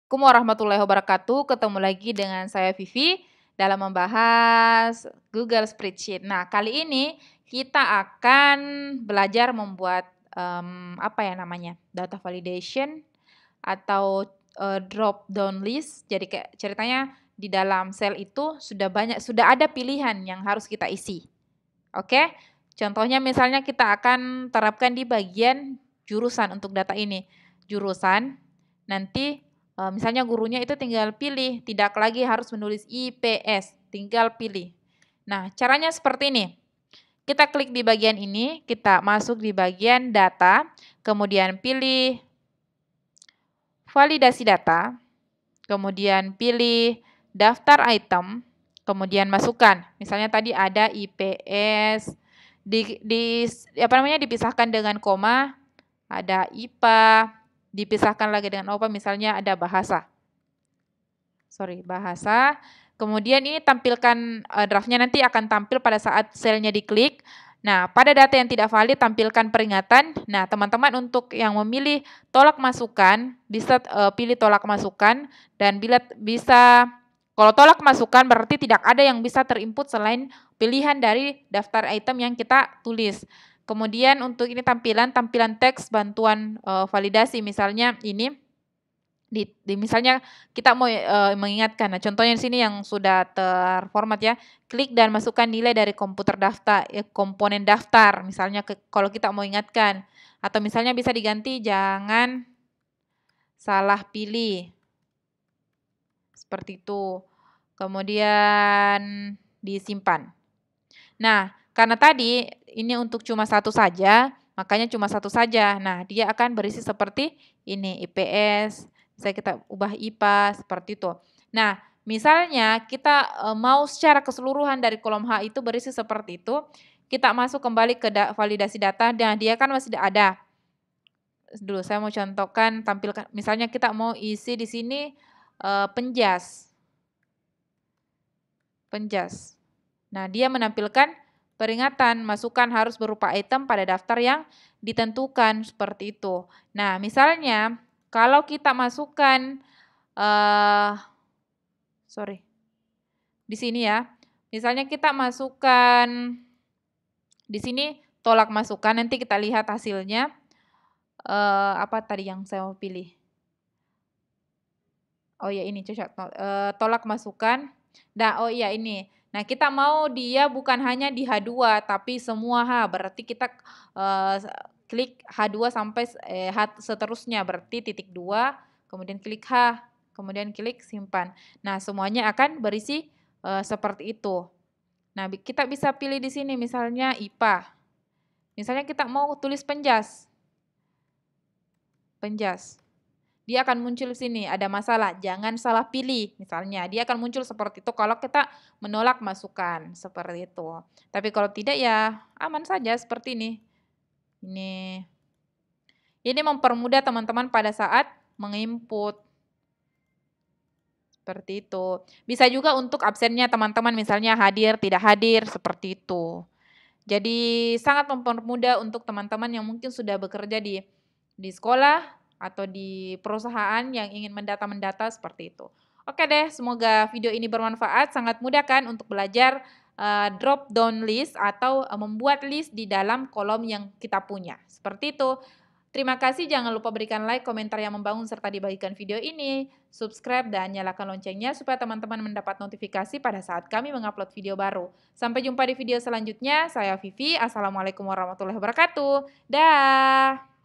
Assalamualaikum warahmatullahi wabarakatuh. Ketemu lagi dengan saya Vivi dalam membahas Google Spreadsheet. Nah, kali ini kita akan belajar membuat apa ya namanya? Data validation atau drop down list. Jadi kayak ceritanya di dalam sel itu sudah ada pilihan yang harus kita isi. Oke? Contohnya misalnya kita akan terapkan di bagian jurusan untuk data ini. Jurusan nanti misalnya gurunya itu tinggal pilih, tidak lagi harus menulis IPS, tinggal pilih. Nah, caranya seperti ini. Kita klik di bagian ini, kita masuk di bagian data, kemudian pilih validasi data, kemudian pilih daftar item, kemudian masukkan. Misalnya tadi ada IPS, dipisahkan dengan koma, ada IPA, dipisahkan lagi dengan apa, misalnya ada bahasa. Bahasa. Kemudian ini tampilkan draftnya nanti akan tampil pada saat selnya diklik. Nah, pada data yang tidak valid tampilkan peringatan. Nah, teman-teman untuk yang memilih tolak masukan bisa pilih tolak masukan, dan bila bisa kalau tolak masukan berarti tidak ada yang bisa terinput selain pilihan dari daftar item yang kita tulis. Kemudian untuk ini tampilan teks bantuan validasi, misalnya ini misalnya kita mau mengingatkan. Nah, contohnya di sini yang sudah terformat ya. Klik dan masukkan nilai dari komponen daftar. Misalnya kalau kita mau ingatkan, atau misalnya bisa diganti jangan salah pilih. Seperti itu. Kemudian disimpan. Nah, karena tadi ini untuk cuma satu saja, makanya cuma satu saja. Nah, dia akan berisi seperti ini, IPS, saya kita ubah IPA, seperti itu. Nah, misalnya kita mau secara keseluruhan dari kolom H itu berisi seperti itu, kita masuk kembali ke validasi data, dan dia kan masih ada. Dulu saya mau contohkan, tampilkan, misalnya kita mau isi di sini penjas. Nah, dia menampilkan peringatan, masukan harus berupa item pada daftar yang ditentukan, seperti itu. Nah, misalnya kalau kita masukkan, di sini ya, misalnya kita masukkan di sini tolak masukan, nanti kita lihat hasilnya. Apa tadi yang saya mau pilih? Oh ya, ini cocok, tolak masukan. Ini. Nah, kita mau dia bukan hanya di H2 tapi semua H. Berarti kita klik H2 sampai H seterusnya, berarti titik 2, kemudian klik H, kemudian klik simpan. Nah, semuanya akan berisi seperti itu. Nah, kita bisa pilih di sini misalnya IPA. Misalnya kita mau tulis penjas. Dia akan muncul di sini, ada masalah, jangan salah pilih, misalnya. Dia akan muncul seperti itu kalau kita menolak masukan, seperti itu. Tapi kalau tidak ya aman saja seperti ini. Ini mempermudah teman-teman pada saat menginput. Seperti itu. Bisa juga untuk absennya teman-teman, misalnya hadir, tidak hadir, seperti itu. Jadi sangat mempermudah untuk teman-teman yang mungkin sudah bekerja di sekolah atau di perusahaan yang ingin mendata seperti itu. Oke deh, semoga video ini bermanfaat. Sangat mudah kan untuk belajar drop down list atau membuat list di dalam kolom yang kita punya. Seperti itu. Terima kasih, jangan lupa berikan like, komentar yang membangun, serta dibagikan video ini, subscribe, dan nyalakan loncengnya supaya teman-teman mendapat notifikasi pada saat kami mengupload video baru. Sampai jumpa di video selanjutnya, saya Vivi, Assalamualaikum warahmatullahi wabarakatuh. Dah.